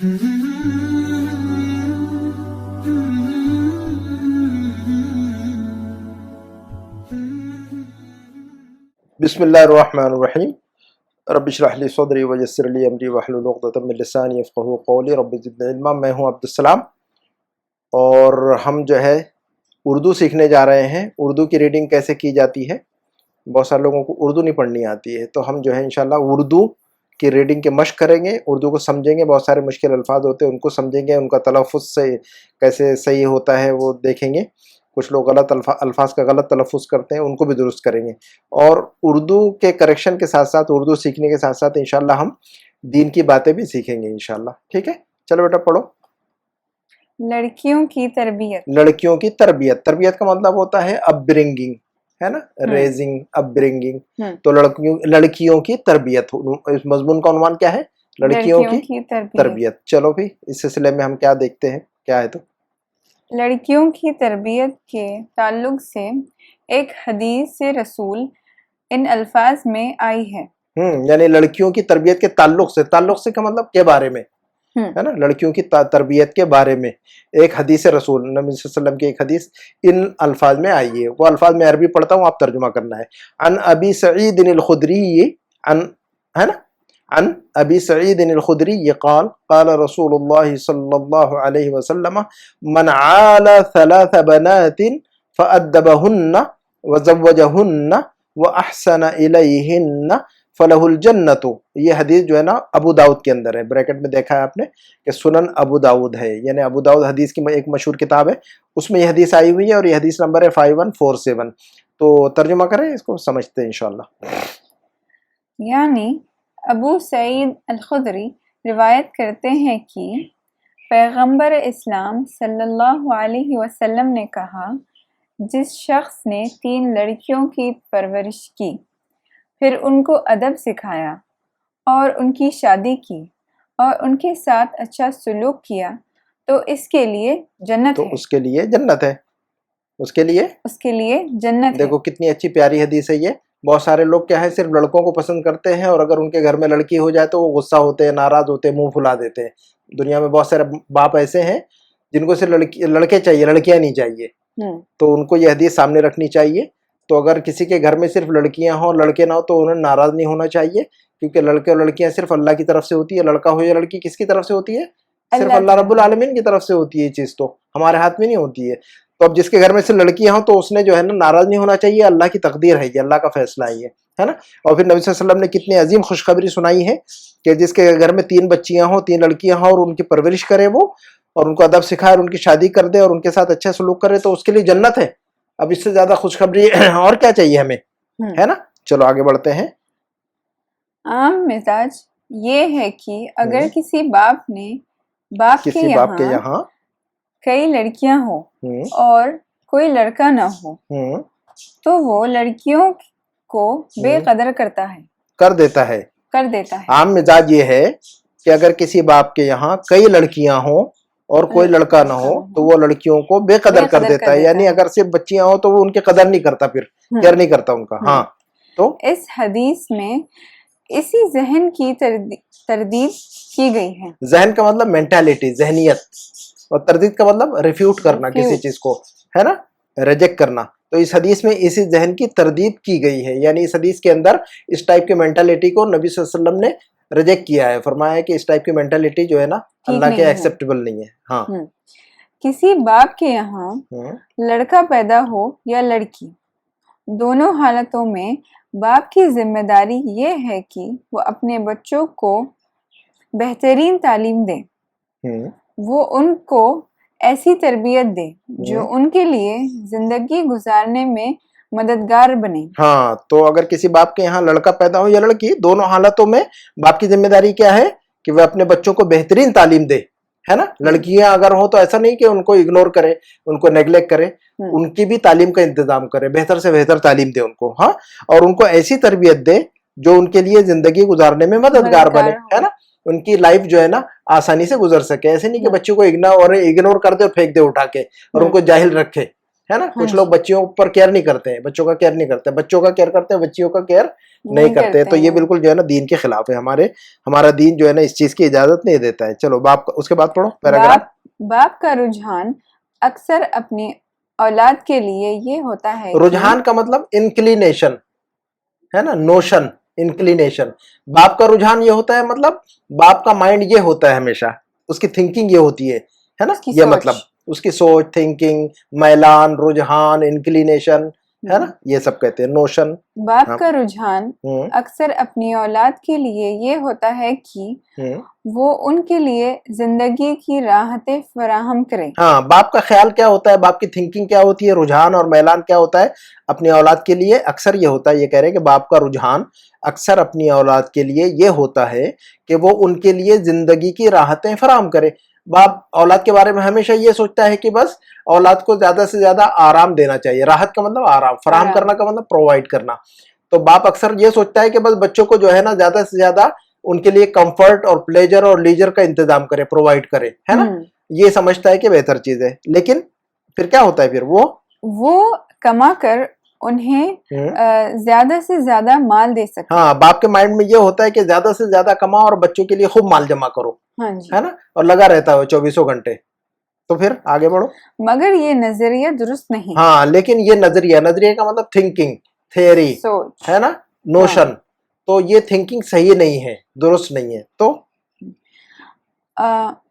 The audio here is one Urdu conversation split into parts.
بسم اللہ الرحمن الرحیم رب اشرح لی صدری ویسر لی امری واحلل عقدۃ من لسانی یفقہوا قولی رب زدنی علما۔ میں ہوں عبدالسلام اور ہم جو ہے اردو سیکھنے جا رہے ہیں۔ اردو کی ریڈنگ کیسے کی جاتی ہے، بہت سارے لوگوں کو اردو نہیں پڑھنی آتی ہے، تو ہم جو ہے انشاءاللہ اردو کی ریڈنگ کے مشق کریں گے، اردو کو سمجھیں گے۔ بہت سارے مشکل الفاظ ہوتے ہیں ان کو سمجھیں گے، ان کا تلفظ سے کیسے صحیح ہوتا ہے وہ دیکھیں گے۔ کچھ لوگ غلط الفاظ کا غلط تلفظ کرتے ہیں، ان کو بھی درست کریں گے۔ اور اردو کے کریکشن کے ساتھ ساتھ، اردو سیکھنے کے ساتھ ساتھ انشاءاللہ ہم دین کی باتیں بھی سیکھیں گے انشاءاللہ۔ ٹھیک ہے، چلو بیٹا پڑھو۔ لڑکیوں کی تربیت۔ لڑکیوں کی تربیت، تربیت کا مطلب ہوتا ہے اپ برنگنگ، ہے نا، ریزنگ، اپ برنگنگ۔ تو لڑکیوں کی تربیت، اس مضمون کا عنوان کیا ہے؟ لڑکیوں کی تربیت۔ چلو بھی اس سلسلے میں ہم کیا دیکھتے ہیں، کیا ہے تو لڑکیوں کی تربیت کے تعلق سے ایک حدیث رسول ان الفاظ میں آئی ہے، یعنی لڑکیوں کی تربیت کے تعلق سے کا مطلب کے بارے میں ہے نا، لڑکیوں کی تربیت کے بارے میں ایک حدیث رسول نبی صلی اللہ علیہ وسلم کی ایک حدیث ان الفاظ میں آئی ہے۔ وہ الفاظ میں عربی پڑھتا ہوں، آپ ترجمہ کرنا ہے۔ عن ابی سعید الخدری، ہے نا، عن ابی سعید الخدری قال قال رسول اللہ صلی اللہ علیہ وسلم من عال ثلاث بنات فأدبهن وزوجهن واحسن الیہن فلہ الجنت۔ یہ حدیث جو ہے نا ابو داؤد کے اندر ہے، بریکٹ میں دیکھا ہے آپ نے کہ سنن ابو داؤد ہے، یعنی ابو داؤد حدیث کی ایک مشہور کتاب ہے، اس میں یہ حدیث آئی ہوئی ہے اور یہ حدیث نمبر ہے 5147۔ تو ترجمہ کریں، اس کو سمجھتے ہیں انشاءاللہ۔ یعنی ابو سعید الخدری روایت کرتے ہیں کہ پیغمبر اسلام صلی اللہ علیہ وسلم نے کہا، جس شخص نے 3 لڑکیوں کی پرورش کی، پھر ان کو ادب سکھایا اور ان کی شادی کی اور ان کے ساتھ اچھا سلوک کیا، تو اس کے لیے جنت ہے۔ اس کے لیے جنت ہے، اس کے لیے جنت ہے۔ دیکھو کتنی اچھی پیاری حدیث ہے یہ۔ بہت سارے لوگ کیا ہے، صرف لڑکوں کو پسند کرتے ہیں، اور اگر ان کے گھر میں لڑکی ہو جائے تو وہ غصہ ہوتے ہیں، ناراض ہوتے ہیں، منہ پھلا دیتے ہیں۔ دنیا میں بہت سارے باپ ایسے ہیں جن کو صرف لڑکے چاہیے، لڑکیاں نہیں چاہیے، تو ان کو یہ حدیث سامنے رکھنی چاہیے۔ تو اگر کسی کے گھر میں صرف لڑکیاں ہوں، لڑکے نہ ہو، تو انہیں ناراض نہیں ہونا چاہیے، کیونکہ لڑکے اور لڑکیاں صرف اللہ کی طرف سے ہوتی ہے۔ لڑکا ہو یا لڑکی کس کی طرف سے ہوتی ہے؟ صرف اللہ رب العالمین کی طرف سے ہوتی ہے۔ یہ چیز تو ہمارے ہاتھ میں نہیں ہوتی ہے۔ تو اب جس کے گھر میں صرف لڑکیاں ہوں تو اس نے جو ہے نا ناراض نہیں ہونا چاہیے، اللہ کی تقدیر ہے یہ، اللہ کا فیصلہ ہے نا۔ اور پھر نبی صلی اللہ علیہ وسلم نے کتنی عظیم خوشخبری سنائی ہے کہ جس کے گھر میں 3 بچیاں ہوں، 3 لڑکیاں ہوں، اور ان کی پرورش کرے وہ، اور ان کو ادب سکھائے اور ان کی شادی کر دے اور ان کے ساتھ اچھا سلوک کرے، تو اس کے لیے جنت ہے۔ اب اس سے زیادہ خوشخبری اور کیا چاہیے ہمیں، ہے نا۔ چلو آگے بڑھتے ہیں۔ عام مزاج یہ ہے کہ اگر کسی باپ نے باپ کے یہاں کئی لڑکیاں ہوں اور کوئی لڑکا نہ ہو، تو وہ لڑکیوں کو بے قدر کر دیتا ہے۔ عام مزاج یہ ہے کہ اگر کسی باپ کے یہاں کئی لڑکیاں ہوں اور کوئی لڑکا نہ ہو تو وہ لڑکیوں کو بے قدر کر دیتا ہے، یعنی اگر صرف بچیاں ہوں تو وہ ان کی قدر نہیں کرتا، پھر کیئر نہیں کرتا ان کا۔ ہاں، تو اس حدیث میں اسی ذہن کی تردید کی گئی ہے۔ ذہن کا مطلب مینٹالٹی، ذہنیت، اور تردید کا مطلب ریفیوٹ کرنا کسی چیز کو، ہے نا، ریجیکٹ کرنا۔ تو اس حدیث میں اسی ذہن کی تردید کی گئی ہے، یعنی اس حدیث کے اندر اس ٹائپ کی مینٹالٹی کو نبی صلی اللہ علیہ وسلم نے ریجیکٹ کیا ہے، فرمایا ہے کہ اس ٹائپ کی مینٹالٹی جو ہے نا اللہ کے ایکسیپٹیبل نہیں ہے۔ ہاں، کسی باپ کے یہاں لڑکا پیدا ہو یا لڑکی، دونوں حالتوں میں باپ کی ذمہ داری یہ ہے کہ وہ اپنے بچوں کو بہترین تعلیم دے، وہ ان کو ایسی تربیت دے جو ان کے لیے زندگی گزارنے میں مددگار بنے۔ ہاں، تو اگر کسی باپ کے یہاں لڑکا پیدا ہو یا لڑکی، دونوں حالتوں میں باپ کی ذمہ داری کیا ہے کہ وہ اپنے بچوں کو بہترین تعلیم دے، ہے نا۔ لڑکیاں اگر ہوں تو ایسا نہیں کہ ان کو اگنور کرے، ان کو نیگلیکٹ کرے، ان کی بھی تعلیم کا انتظام کرے، بہتر سے بہتر تعلیم دے ان کو، ہاں، اور ان کو ایسی تربیت دے جو ان کے لیے زندگی گزارنے میں مددگار بنے، ہے نا، ان کی لائف جو ہے نا آسانی سے گزر سکے۔ ایسے نہیں کہ بچوں کو اگنور کر دے اور پھینک دے اٹھا کے اور ان کو جاہل رکھے، ہے نا۔ کچھ لوگ بچیوں پر کیئر نہیں کرتے ہیں، بچوں کا کیئر نہیں کرتے، بچوں کا کیئر کرتے ہیں، بچیوں کا کیئر نہیں کرتے. تو یہ بالکل جو ہے نا دین کے خلاف ہے. ہمارا دین جو ہے نا اس چیز کی اجازت نہیں دیتا ہے. چلو باپ اس کے بعد پڑھو پیراگراف. باپ کا رجحان اکثر اپنی اولاد کے لیے یہ ہوتا ہے. رجحان کا مطلب انکلینیشن ہے نا, نوشن, انکلینیشن. باپ کا رجحان یہ ہوتا ہے, مطلب باپ کا مائنڈ یہ ہوتا ہے ہمیشہ, اس کی تھنکنگ یہ ہوتی ہے نا, یہ مطلب اس کی سوچ, تھنکنگ, میلان, رجحان, انکلینیشن ہے نا, یہ سب کہتے ہیں نوشن. باپ کا رجحان اکثر اپنی اولاد کے لیے یہ ہوتا ہے کہ وہ ان کے لیے زندگی کی راحتیں فراہم کرے. ہاں, باپ کا خیال کیا ہوتا ہے, باپ کی تھنکنگ کیا ہوتی ہے, رجحان اور میلان کیا ہوتا ہے اپنی اولاد کے لیے. اکثر یہ ہوتا ہے, یہ کہہ رہے ہیں کہ باپ کا رجحان اکثر اپنی اولاد کے لیے یہ ہوتا ہے کہ وہ ان کے لیے زندگی کی راحتیں فراہم کرے. باپ اولاد کے بارے میں ہمیشہ یہ سوچتا ہے کہ بس اولاد کو زیادہ سے زیادہ آرام دینا چاہیے. راحت کا مطلب آرام, فراہم کرنا کا مطلب پرووائڈ کرنا. تو باپ اکثر یہ سوچتا ہے کہ بس بچوں کو جو ہے نا زیادہ سے زیادہ ان کے لیے کمفرٹ اور پلیجر اور لیجر کا انتظام کرے, پرووائڈ کرے, ہے نا, یہ سمجھتا ہے کہ بہتر چیز ہے. لیکن پھر کیا ہوتا ہے, پھر وہ کما کر انہیں زیادہ سے زیادہ مال دے سکتے. ہاں, باپ کے مائنڈ میں یہ ہوتا ہے کہ زیادہ سے زیادہ کما اور بچوں کے لیے خوب مال جمع کرو, ہے نا, اور لگا رہتا ہے 24 گھنٹے. تو پھر آگے بڑھو. مگر یہ نظریہ درست نہیں. ہاں, لیکن یہ نظریہ کا مطلب تھنکنگ, تھیوری ہے نا, نوشن. تو یہ تھنکنگ صحیح نہیں ہے, درست نہیں ہے. تو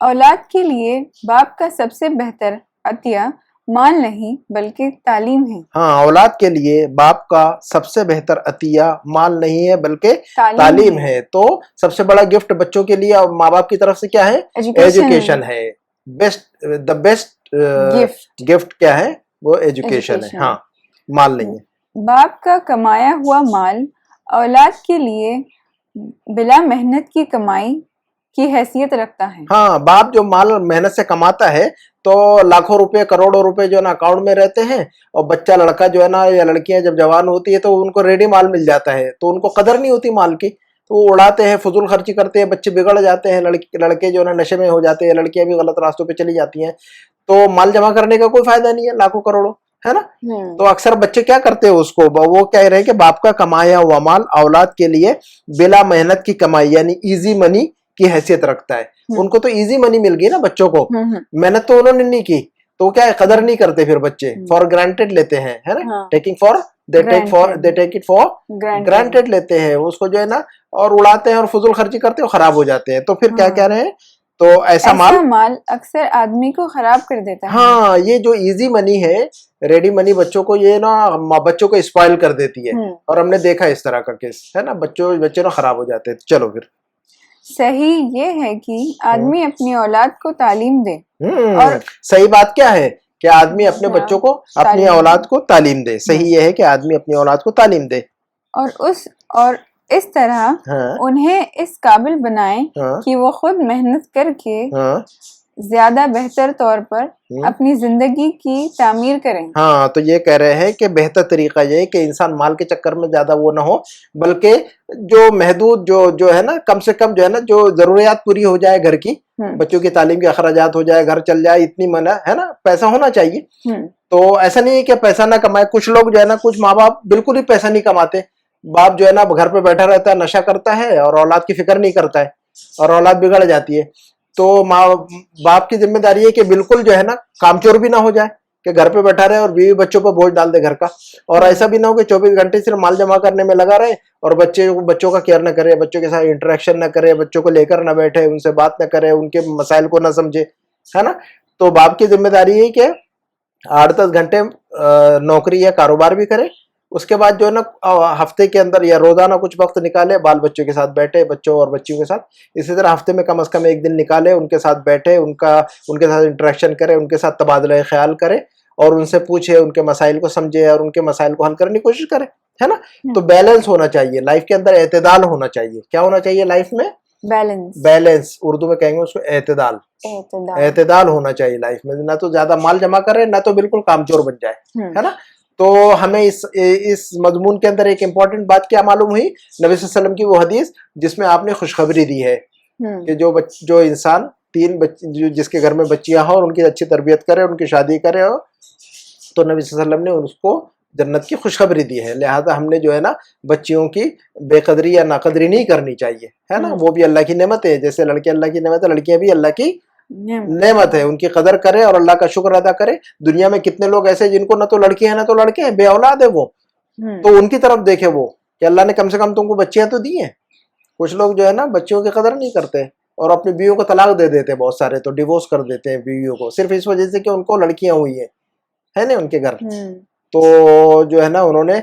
اولاد کے لیے باپ کا سب سے بہتر عطیہ مال نہیں بلکہ تعلیم ہے. ہاں, اولاد کے لیے باپ کا سب سے بہتر عطیہ مال نہیں ہے بلکہ تعلیم ہے. تو سب سے بڑا گفٹ بچوں کے لیے ماں باپ کی طرف سے کیا ہے, ایجوکیشن ہے. دا بیسٹ گفٹ کیا ہے, وہ ایجوکیشن ہے. ہاں, مال نہیں ہے. باپ کا کمایا ہوا مال اولاد کے لیے بلا محنت کی کمائی کی حیثیت رکھتا ہے. ہاں, باپ جو مال محنت سے کماتا ہے تو لاکھوں روپے, کروڑوں روپے جو ہے نا اکاؤنٹ میں رہتے ہیں, اور بچہ لڑکا جو ہے نا یا لڑکیاں جب جوان ہوتی ہے تو ان کو ریڈی مال مل جاتا ہے, تو ان کو قدر نہیں ہوتی مال کی, تو وہ اڑاتے ہیں, فضول خرچی کرتے ہیں, بچے بگڑ جاتے ہیں, لڑکے جو ہے نا نشے میں ہو جاتے ہیں, لڑکیاں بھی غلط راستوں پہ چلی جاتی ہیں. تو مال جمع کرنے کا کوئی فائدہ نہیں ہے, لاکھوں کروڑوں, ہے نا. تو اکثر بچے کیا کرتے ہیں, اس کو وہ کہہ رہے ہیں کہ باپ کا کمایا ہوا مال اولاد کے لیے بلا محنت کی کمائی یعنی ایزی منی کی حیثیت رکھتا ہے. ان کو تو ایزی منی مل گئی نا بچوں کو, محنت تو انہوں نے نہیں کی, تو کیا ہے, قدر نہیں کرتے پھر بچے, فار گرانٹیڈ لیتے ہیں, ہے نا, دے ٹیک اٹ فار گرانٹیڈ لیتے ہیں اس کو جو ہے نا, اور اڑاتے ہیں اور فضول خرچی کرتے ہیں, خراب ہو جاتے ہیں. تو پھر کیا کہہ رہے ہیں, تو ایسا مال اکثر آدمی کو خراب کر دیتا ہے. ہاں, یہ جو ایزی منی ہے, ریڈی منی, بچوں کو یہ نا بچوں کو اسپائل کر دیتی ہے, اور ہم نے دیکھا اس طرح کا کیس, ہے نا, بچے نا خراب ہو جاتے ہیں. چلو پھر صحیح یہ ہے کہ آدمی اپنی اولاد کو تعلیم دے. اور صحیح بات کیا ہے کہ آدمی اپنے بچوں کو, اپنی اولاد کو تعلیم دے. صحیح یہ ہے کہ آدمی اپنی اولاد کو تعلیم دے, اور اس طرح انہیں اس قابل بنائیں کہ وہ خود محنت کر کے زیادہ بہتر طور پر اپنی زندگی کی تعمیر کریں. ہاں, تو یہ کہہ رہے ہیں کہ بہتر طریقہ یہ ہے کہ انسان مال کے چکر میں زیادہ وہ نہ ہو, بلکہ جو محدود جو ہے نا, کم سے کم جو ہے نا, جو ضروریات پوری ہو جائے گھر کی, بچوں کی تعلیم کے اخراجات ہو جائے, گھر چل جائے, اتنی منع ہے نا, پیسہ ہونا چاہیے. تو ایسا نہیں ہے کہ پیسہ نہ کمائے. کچھ لوگ جو ہے نا, کچھ ماں باپ بالکل ہی پیسہ نہیں کماتے. باپ جو ہے نا گھر پہ بیٹھا رہتا ہے, نشہ کرتا ہے, اور اولاد کی فکر نہیں کرتا ہے, اور اولاد بگڑ جاتی ہے. تو ماں باپ کی ذمہ داری ہے کہ بالکل جو ہے نا کام چور بھی نہ ہو جائے, کہ گھر پہ بیٹھا رہے اور بیوی بچوں پہ بوجھ ڈال دے گھر کا. اور ایسا بھی نہ ہو کہ 24 گھنٹے صرف مال جمع کرنے میں لگا رہے اور بچوں کا کیئر نہ کرے, بچوں کے ساتھ انٹریکشن نہ کرے, بچوں کو لے کر نہ بیٹھے, ان سے بات نہ کرے, ان کے مسائل کو نہ سمجھے, ہے نا. تو باپ کی ذمہ داری ہے کہ 8-10 گھنٹے نوکری یا کاروبار بھی کرے, اس کے بعد جو ہے نا ہفتے کے اندر یا روزانہ کچھ وقت نکالے, بال بچوں کے ساتھ بیٹھے, بچوں اور بچیوں کے ساتھ. اسی طرح ہفتے میں کم از کم ایک دن نکالے, ان کے ساتھ بیٹھے, ان کے ساتھ انٹریکشن کرے, ان کے ساتھ تبادلہ خیال کرے, اور ان سے پوچھے, ان کے مسائل کو سمجھے, اور ان کے مسائل کو حل کرنے کی کوشش کرے, ہے نا. تو بیلنس ہونا چاہیے لائف کے اندر, اعتدال ہونا چاہیے. کیا ہونا چاہیے لائف میں؟ بیلنس. اردو میں کہیں گے اس کو اعتدال ہونا چاہیے لائف میں. نہ تو زیادہ مال جمع کرے, نہ تو بالکل کامچور بن جائے, ہے نا. تو ہمیں اس مضمون کے اندر ایک امپورٹنٹ بات کیا معلوم ہوئی, نبی صلی اللہ علیہ وسلم کی وہ حدیث جس میں آپ نے خوشخبری دی ہے کہ جو انسان 3 جس کے گھر میں بچیاں ہوں اور ان کی اچھی تربیت کرے, ان کی شادی کرے, تو نبی صلی اللہ علیہ وسلم نے اس کو جنت کی خوشخبری دی ہے. لہٰذا ہم نے جو ہے نا بچیوں کی بے قدری یا ناقدری نہیں کرنی چاہیے, ہے نا. وہ بھی اللہ کی نعمت ہے, جیسے لڑکے اللہ کی نعمت ہے, لڑکیاں بھی اللہ کی نعمت ہے. ان کی قدر کرے اور اللہ کا شکر ادا کرے. دنیا میں کتنے لوگ ایسے جن کو نہ تو لڑکی ہیں نہ تو لڑکے ہیں, بے اولاد ہے وہ, تو ان کی طرف دیکھے وہ کہ اللہ نے کم سے کم تم کو بچیاں تو دی ہیں. کچھ لوگ جو ہے نا بچیوں کی قدر نہیں کرتے اور اپنی بیویوں کو طلاق دے دیتے ہیں, بہت سارے تو ڈیورس کر دیتے ہیں بیویوں کو, صرف اس وجہ سے کہ ان کو لڑکیاں ہوئی ہیں, ہے نا, ان کے گھر. تو جو ہے نا انہوں نے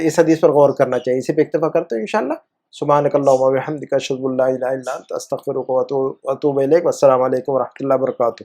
اس حدیث پر غور کرنا چاہیے. اسی پہ اکتفا کرتے ہیں انشاءاللہ. سبحانک اللہم و بحمدک اشہد ان لا الہ الا انت استغفرک و اتوب الیک. والسلام علیکم و رحمۃ اللہ وبرکاتہ.